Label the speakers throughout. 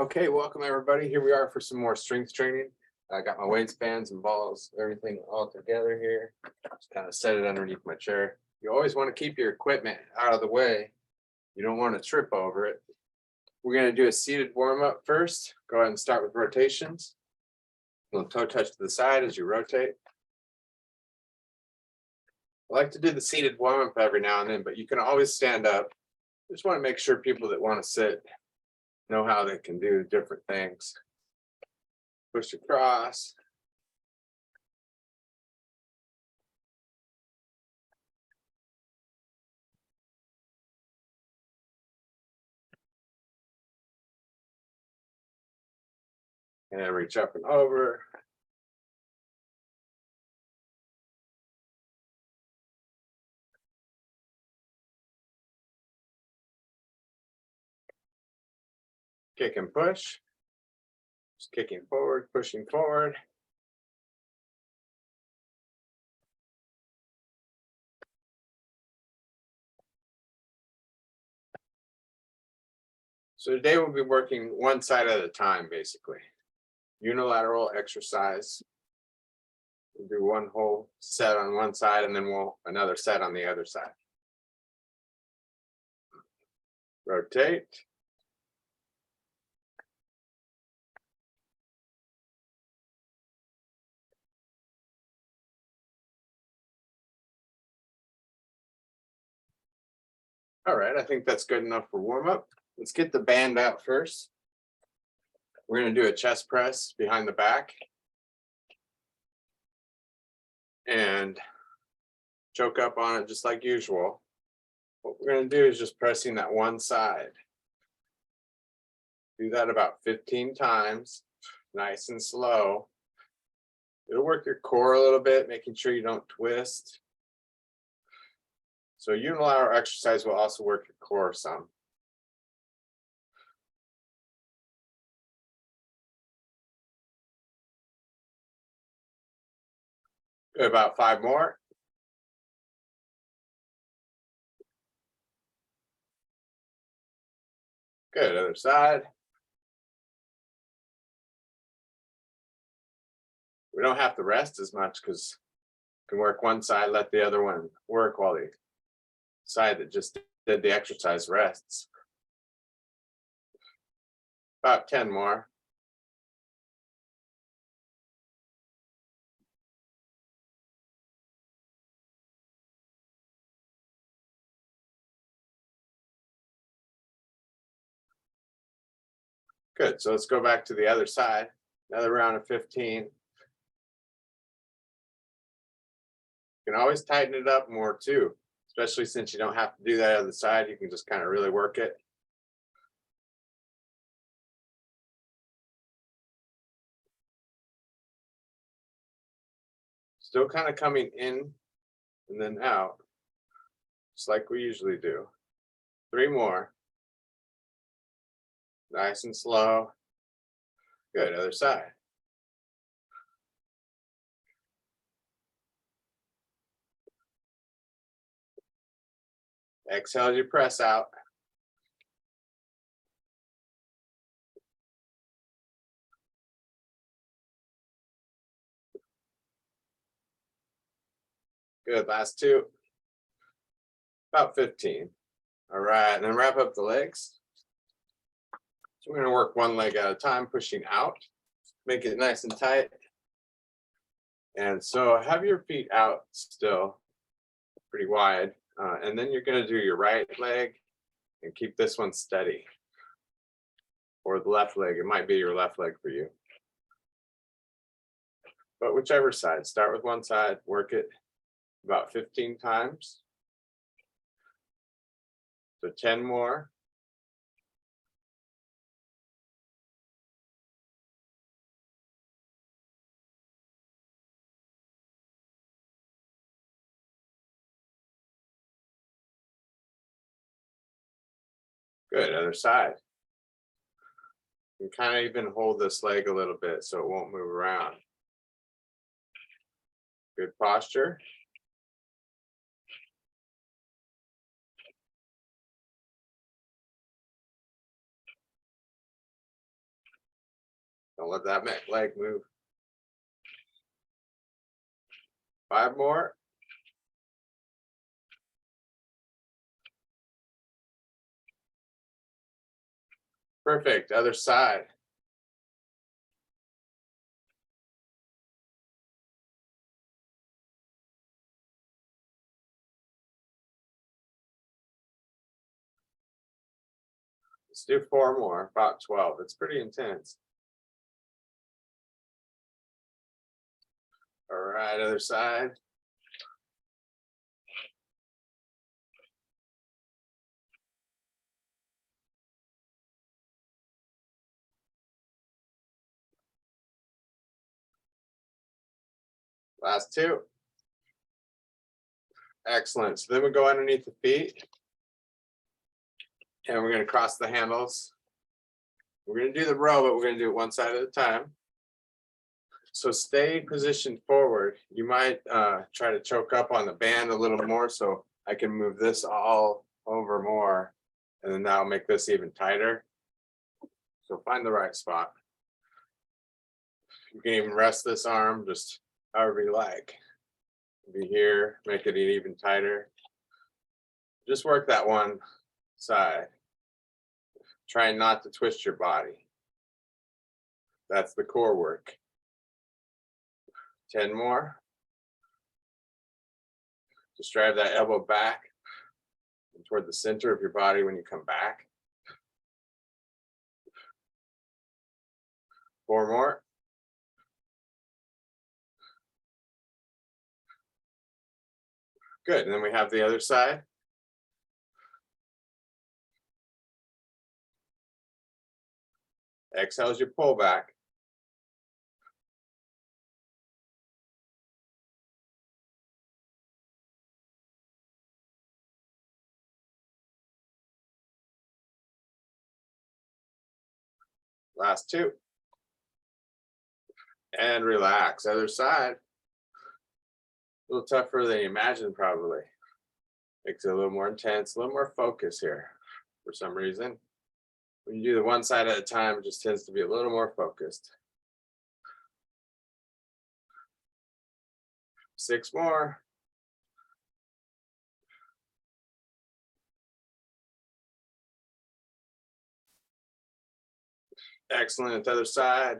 Speaker 1: Okay, welcome everybody. Here we are for some more strength training. I got my weights, bands, and balls, everything all together here. Just kind of set it underneath my chair. You always want to keep your equipment out of the way. You don't want to trip over it. We're going to do a seated warm up first. Go ahead and start with rotations. Little toe touch to the side as you rotate. I like to do the seated warm up every now and then, but you can always stand up. Just want to make sure people that want to sit know how they can do different things. Push across. And then reach up and over. Kick and push. Just kicking forward, pushing forward. So today we'll be working one side at a time, basically. Unilateral exercise. We'll do one whole set on one side and then another set on the other side. Rotate. All right, I think that's good enough for warm up. Let's get the band out first. We're going to do a chest press behind the back. And choke up on it just like usual. What we're going to do is just pressing that one side. Do that about 15 times, nice and slow. It'll work your core a little bit, making sure you don't twist. So unilateral exercise will also work your core some. Good, about 5 more. Good, other side. We don't have to rest as much because you can work one side, let the other one work while the side that just did the exercise rests. About 10 more. Good, so let's go back to the other side. Another round of 15. You can always tighten it up more too, especially since you don't have to do that other side. You can just kind of really work it. Still kind of coming in and then out, just like we usually do. 3 more. Nice and slow. Good, other side. Exhale as you press out. Good, last 2. About 15. All right, and then wrap up the legs. So we're going to work one leg at a time, pushing out. Make it nice and tight. And so have your feet out still, pretty wide. And then you're going to do your right leg and keep this one steady. Or the left leg, it might be your left leg for you. But whichever side, start with one side, work it about 15 times. So 10 more. Good, other side. You can kind of even hold this leg a little bit so it won't move around. Good posture. Don't let that leg move. 5 more. Perfect. Other side. Let's do 4 more, about 12. It's pretty intense. All right, other side. Last 2. Excellent. So then we go underneath the feet. And we're going to cross the handles. We're going to do the row, but we're going to do it one side at a time. So stay positioned forward. You might try to choke up on the band a little more, so I can move this all over more, and then that'll make this even tighter. So find the right spot. You can even rest this arm just however you like. Be here, make it even tighter. Just work that one side. Try not to twist your body. That's the core work. 10 more. Just drive that elbow back and toward the center of your body when you come back. 4 more. Good. And then we have the other side. Exhale as you pull back. Last 2. And relax. Other side. A little tougher than you imagined, probably. Makes it a little more intense, a little more focus here for some reason. When you do the one side at a time, it just tends to be a little more focused. 6 more. Excellent. Other side.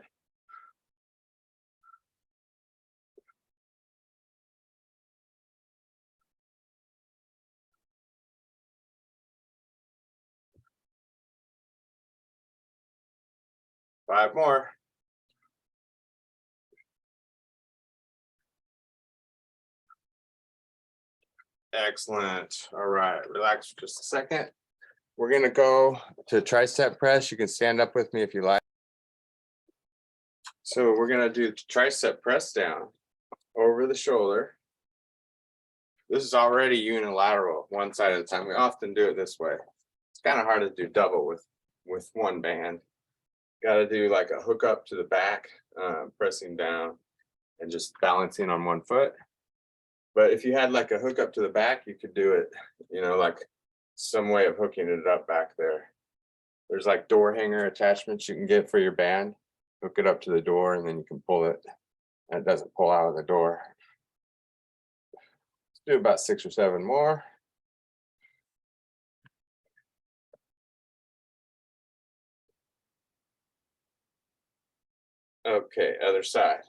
Speaker 1: Five more. Excellent. All right. Relax for just a second. We're going to go to tricep press. You can stand up with me if you like. So we're going to do tricep press down over the shoulder. This is already unilateral, one side at a time. We often do it this way. It's kind of hard to do double with one band. Got to do like a hook up to the back, pressing down and just balancing on one foot. But if you had like a hook up to the back, you could do it, like some way of hooking it up back there. There's like door hanger attachments you can get for your band. Hook it up to the door and then you can pull it. And it doesn't pull out of the door. Let's do about 6 or 7 more. Okay, other side.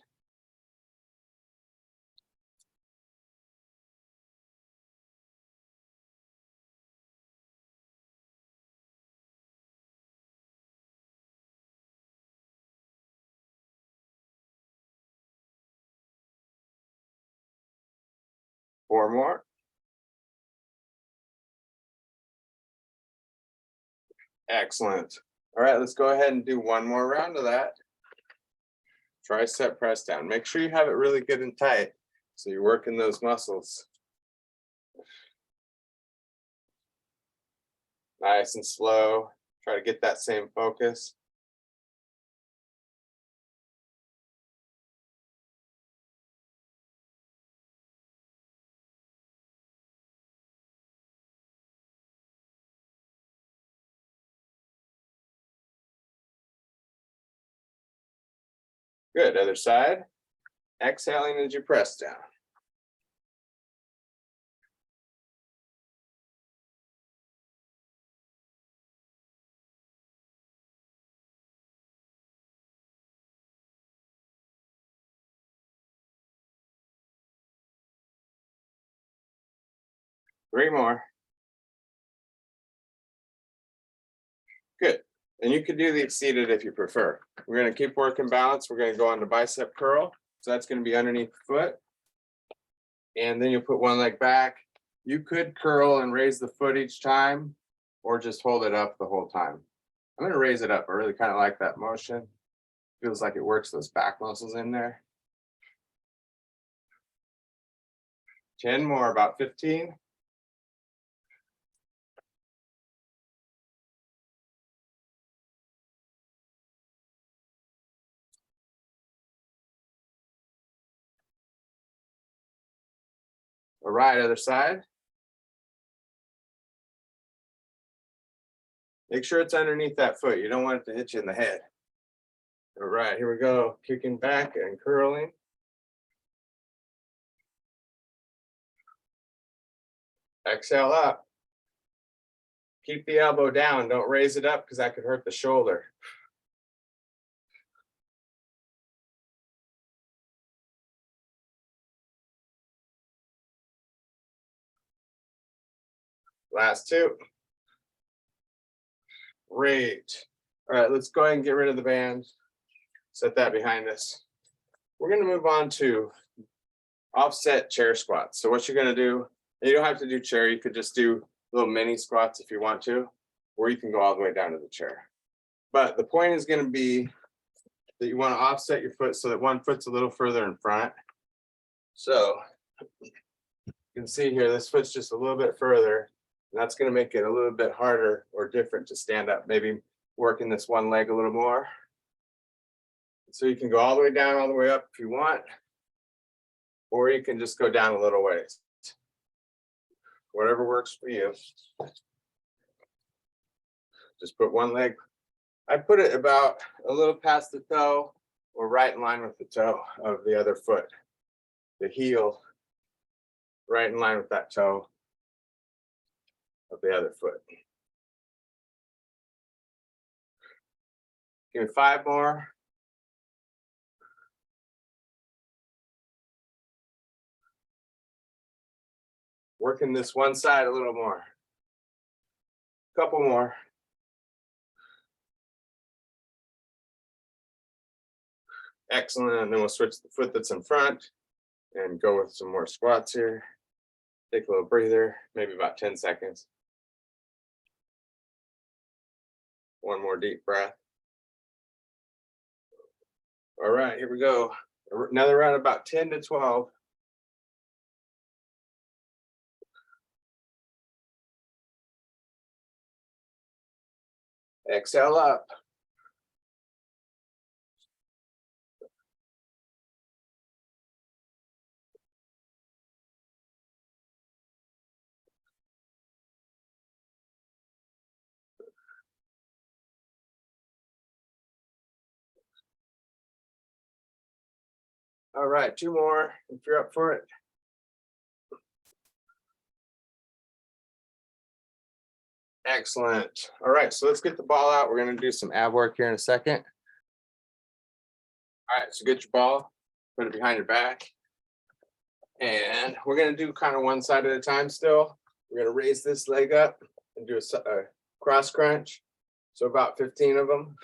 Speaker 1: Four more. Excellent. All right, let's go ahead and do one more round of that. Tricep press down. Make sure you have it really good and tight so you're working those muscles. Nice and slow. Try to get that same focus. Good, other side. Exhaling as you press down. Three more. Good. And you can do these seated if you prefer. We're going to keep working balance. We're going to go on to bicep curl. So that's going to be underneath the foot. And then you'll put one leg back. You could curl and raise the foot each time, or just hold it up the whole time. I'm going to raise it up. I really kind of like that motion. Feels like it works those back muscles in there. 10 more, about 15. All right, other side. Make sure it's underneath that foot. You don't want it to hit you in the head. All right, here we go. Kicking back and curling. Exhale up. Keep the elbow down. Don't raise it up because that could hurt the shoulder. Last two. Great. All right, let's go ahead and get rid of the band. Set that behind us. We're going to move on to offset chair squats. So what you're going to do, you don't have to do chair. You could just do little mini squats if you want to, or you can go all the way down to the chair. But the point is going to be that you want to offset your foot so that one foot's a little further in front. So you can see here, this foot's just a little bit further. And that's going to make it a little bit harder or different to stand up. Maybe working this one leg a little more. So you can go all the way down, all the way up if you want, or you can just go down a little ways. Whatever works for you. Just put one leg. I put it about a little past the toe or right in line with the toe of the other foot. The heel right in line with that toe of the other foot. Give me 5 more. Working this one side a little more. Couple more. Excellent. And then we'll switch the foot that's in front and go with some more squats here. Take a little breather, maybe about 10 seconds. One more deep breath. All right, here we go. Another round, about 10 to 12. Exhale up. All right, 2 more if you're up for it. Excellent. All right, so let's get the ball out. We're going to do some ab work here in a second. All right, so get your ball, put it behind your back. And we're going to do kind of one side at a time still. We're going to raise this leg up and do a cross crunch. So about 15 of them.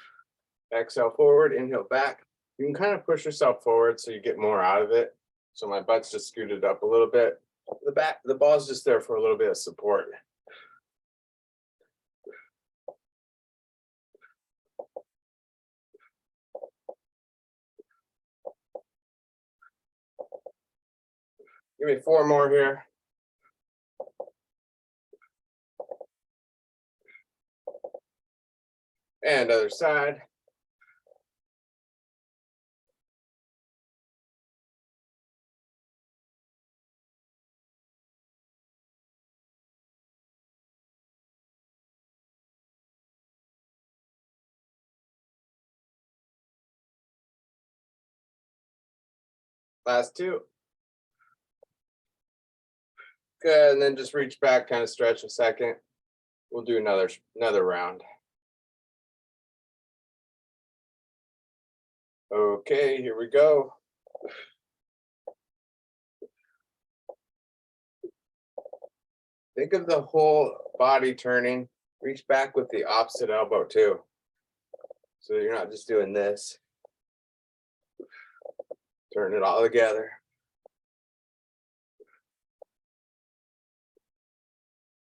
Speaker 1: Exhale forward, inhale back. You can kind of push yourself forward so you get more out of it. So my butt's just scooted up a little bit. The ball's just there for a little bit of support. Give me 4 more here. And other side. Last two. Good, and then just reach back, kind of stretch a second. We'll do another round. Okay, here we go. Think of the whole body turning. Reach back with the opposite elbow too. So you're not just doing this. Turn it all together.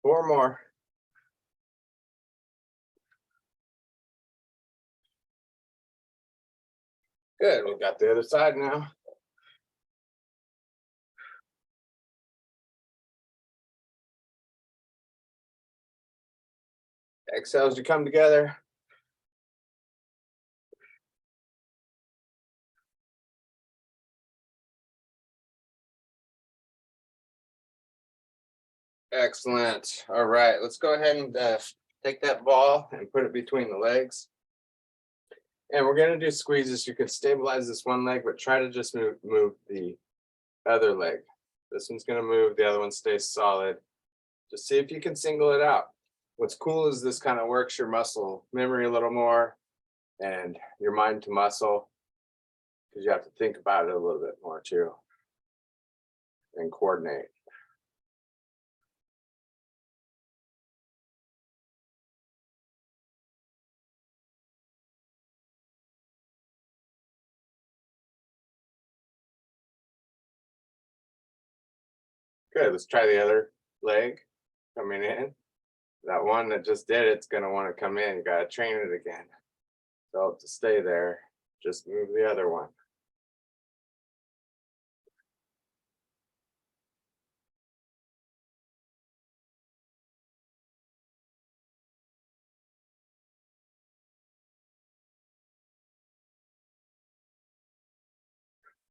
Speaker 1: 4 more. Good, we got the other side now. Exhale as you come together. Excellent. All right, let's go ahead and take that ball and put it between the legs. And we're going to do squeezes. You can stabilize this one leg, but try to just move the other leg. This one's going to move, the other one stays solid. Just see if you can single it out. What's cool is this kind of works your muscle memory a little more and your mind to muscle, because you have to think about it a little bit more too and coordinate. Good, let's try the other leg coming in. That one that just did it's going to want to come in. You got to train it again. So to stay there, just move the other one.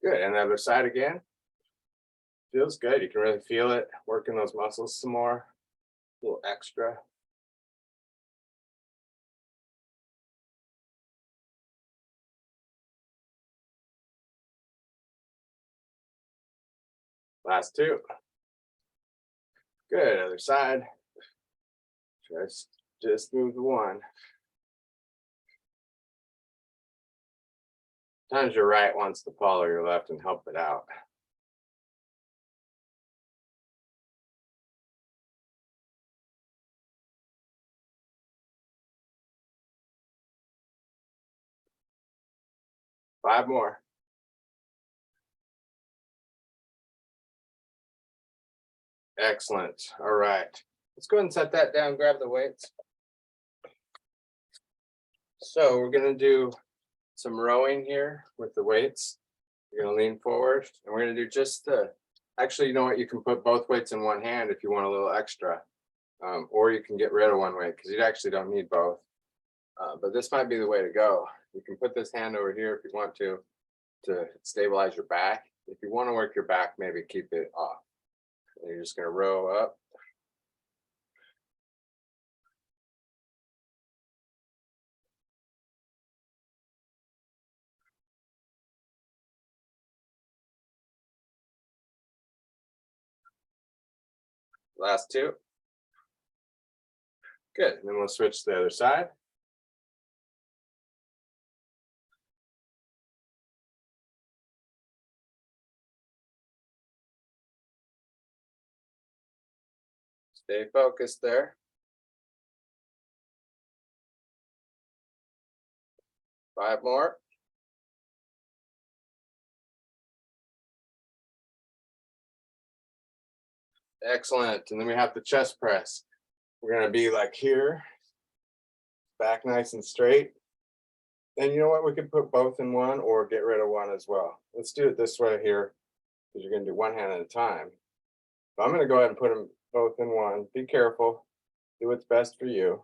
Speaker 1: Good, and the other side again. Feels good. You can really feel it, working those muscles some more, a little extra. Last two. Good, other side. Just move the one. Sometimes your right wants to follow your left and help it out. Five more. Excellent. All right. Let's go ahead and set that down, grab the weights. So we're going to do some rowing here with the weights. You're going to lean forward and we're going to do just actually, you know what? You can put both weights in one hand if you want a little extra, or you can get rid of one weight because you actually don't need both. But this might be the way to go. You can put this hand over here if you want to stabilize your back. If you want to work your back, maybe keep it off. And you're just going to row up. Last two. Good. And then we'll switch to the other side. Stay focused there. 5 more. Excellent. And then we have the chest press. We're going to be like here, back nice and straight. And you know what? We could put both in one or get rid of one as well. Let's do it this way here because you're going to do one hand at a time. So I'm going to go ahead and put them both in one. Be careful. Do what's best for you.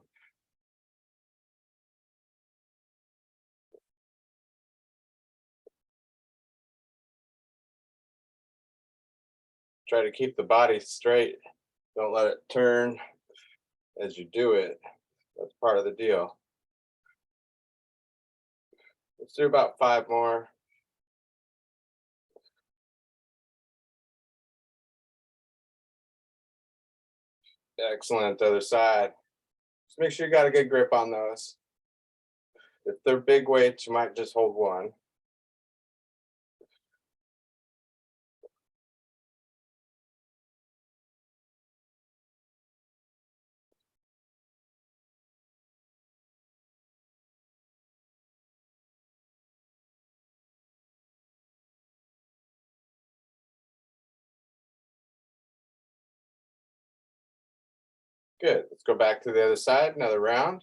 Speaker 1: Try to keep the body straight. Don't let it turn as you do it. That's part of the deal. Let's do about 5 more. Excellent. Other side. Just make sure you got a good grip on those. If they're big weights, you might just hold one. Good. Let's go back to the other side, another round.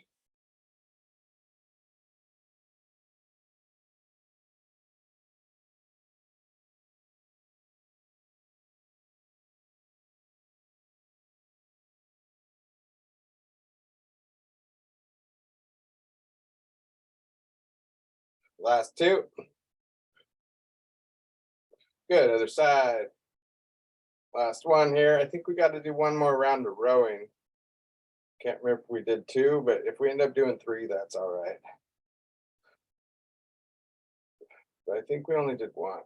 Speaker 1: Last two. Good. Other side. Last one here. I think we got to do one more round of rowing. Can't remember if we did two, but if we end up doing three, that's all right. But I think we only did one.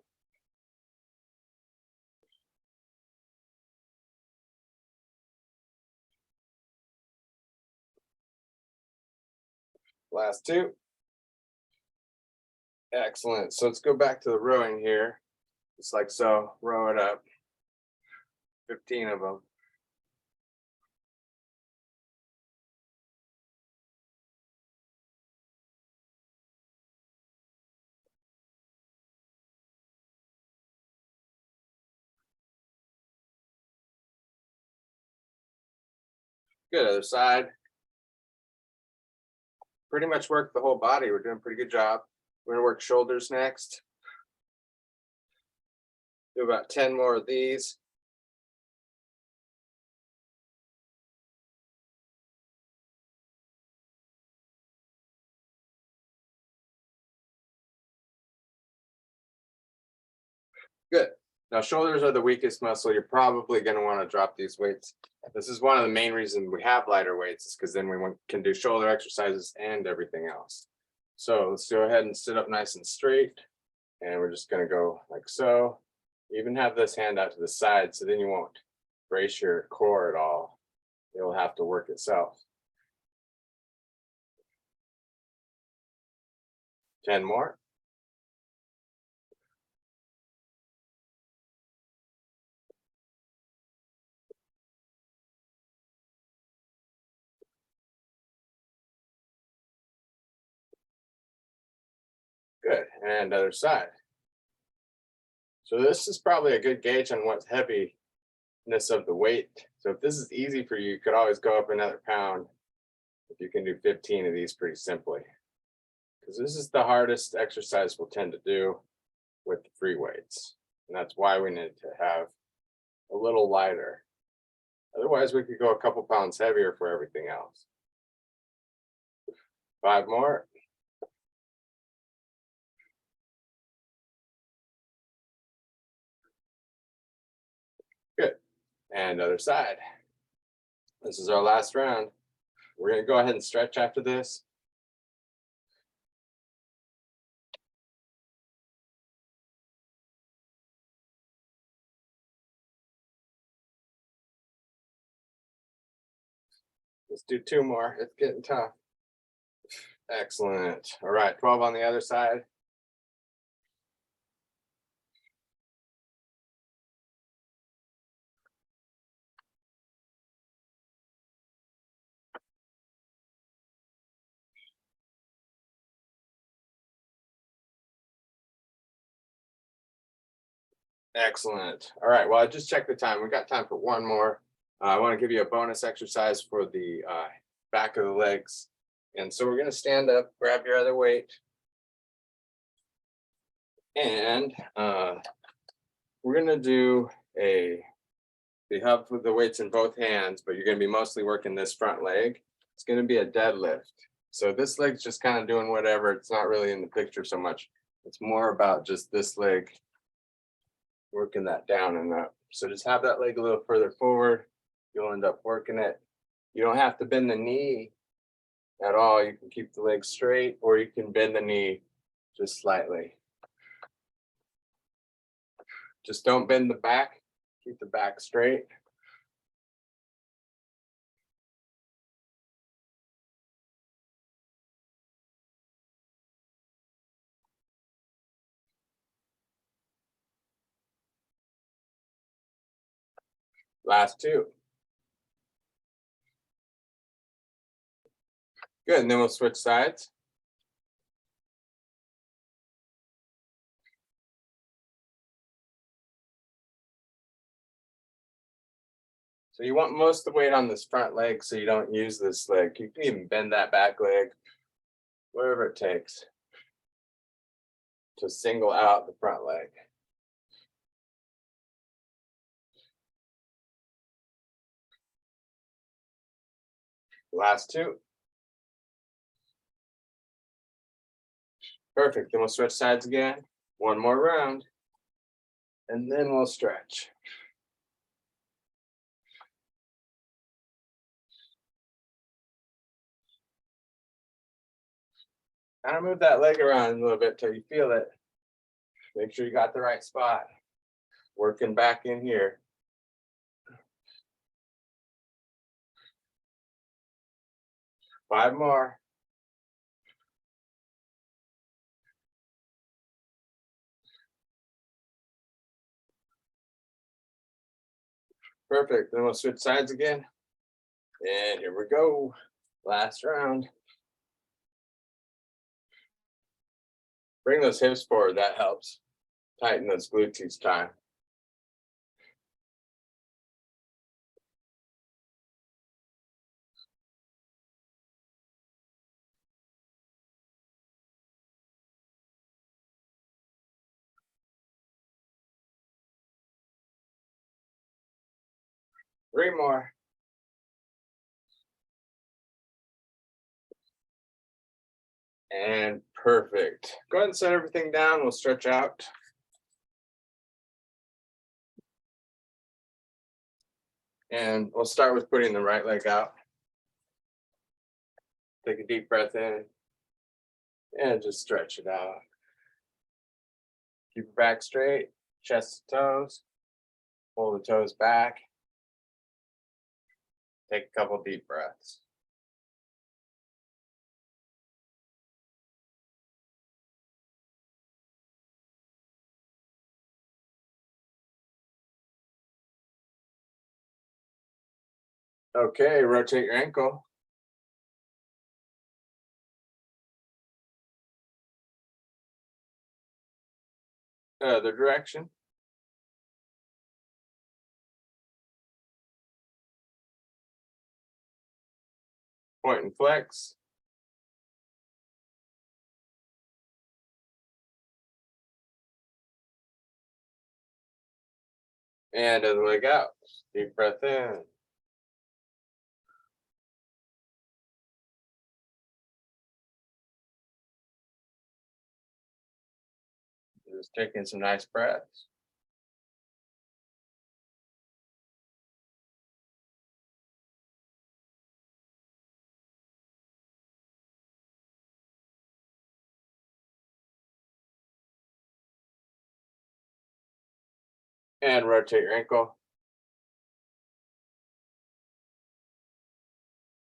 Speaker 1: Last two. Excellent. So let's go back to the rowing here. Just like so. Row it up. 15 of them. Good. Other side. Pretty much work the whole body. We're doing a pretty good job. We're going to work shoulders next. Do about 10 more of these. Good. Now, shoulders are the weakest muscle. You're probably going to want to drop these weights. This is one of the main reasons we have lighter weights, is because then we can do shoulder exercises and everything else. So let's go ahead and sit up nice and straight. And we're just going to go like so. Even have this hand out to the side, so then you won't brace your core at all. It'll have to work itself. 10 more. Good. And other side. So this is probably a good gauge on what's heaviness of the weight. So if this is easy for you, you could always go up another pound if you can do 15 of these pretty simply. Because this is the hardest exercise we'll tend to do with the free weights. And that's why we need to have a little lighter. Otherwise, we could go a couple pounds heavier for everything else. 5 more. Good. And other side. This is our last round. We're going to go ahead and stretch after this. Let's do 2 more. It's getting tough. Excellent. All right, 12 on the other side. Excellent. All right, well, I just checked the time. We got time for one more. I want to give you a bonus exercise for the back of the legs. And so we're going to stand up, grab your other weight, and we're going to do you have the weights in both hands, but you're going to be mostly working this front leg. It's going to be a deadlift. So this leg's just kind of doing whatever. It's not really in the picture so much. It's more about just this leg working that down and up. So just have that leg a little further forward. You'll end up working it. You don't have to bend the knee at all. You can keep the leg straight, or you can bend the knee just slightly. Just don't bend the back. Keep the back straight. Last two. Good, and then we'll switch sides. So you want most of the weight on this front leg so you don't use this leg. You can even bend that back leg, whatever it takes to single out the front leg. Last two. Perfect, then we'll switch sides again. One more round, and then we'll stretch. Kind of move that leg around a little bit till you feel it. Make sure you got the right spot. Working back in here. Five more. Perfect, then we'll switch sides again. And here we go. Last round. Bring those hips forward, that helps. Tighten those glutes each time. Three more. And perfect. Go ahead and set everything down. We'll stretch out. And we'll start with putting the right leg out. Take a deep breath in and just stretch it out. Keep your back straight, chest to toes. Pull the toes back. Take a couple deep breaths. Okay, rotate your ankle. Other direction. Point and flex. And other leg out. Deep breath in. Just taking some nice breaths. And rotate your ankle.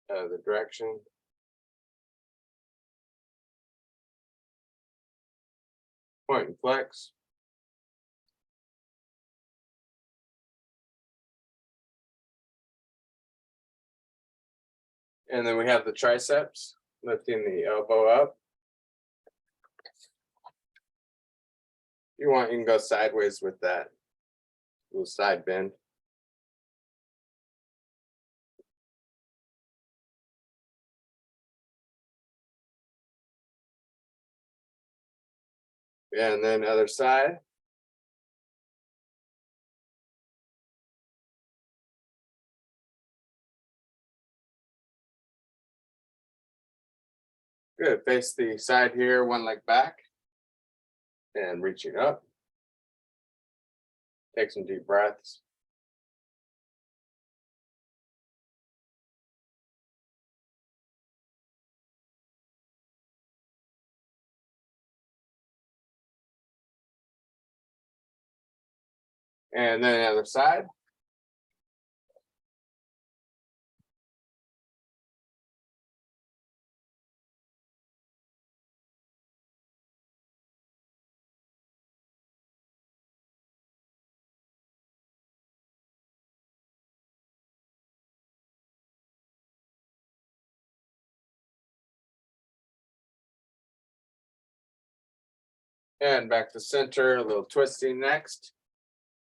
Speaker 1: Other direction. Point and flex. And then we have the triceps, lifting the elbow up. If you want, you can go sideways with that little side bend. And then other side. Good, face the side here, one leg back. And reaching up. Take some deep breaths. And then the other side. And back to center, a little twisting next.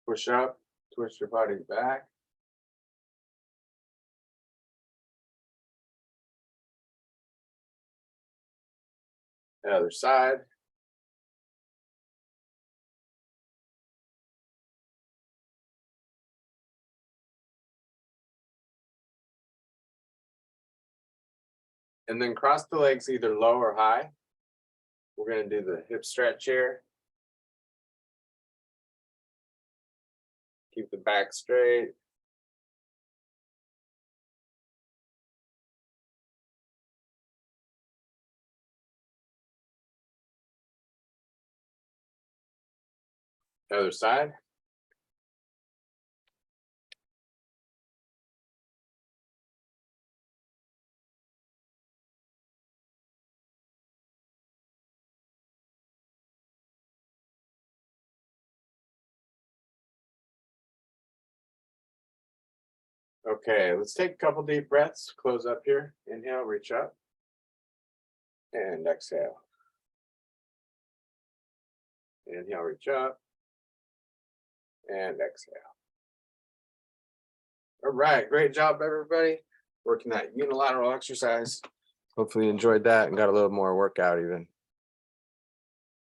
Speaker 1: Push up, twist your body back. The other side. And then cross the legs either low or high. We're going to do the hip stretch here. Keep the back straight. The other side. Okay, let's take a couple deep breaths. Close up here. Inhale, reach up. And exhale. Inhale, reach up. And exhale. All right, great job, everybody. Working that unilateral exercise. Hopefully you enjoyed that and got a little more workout even.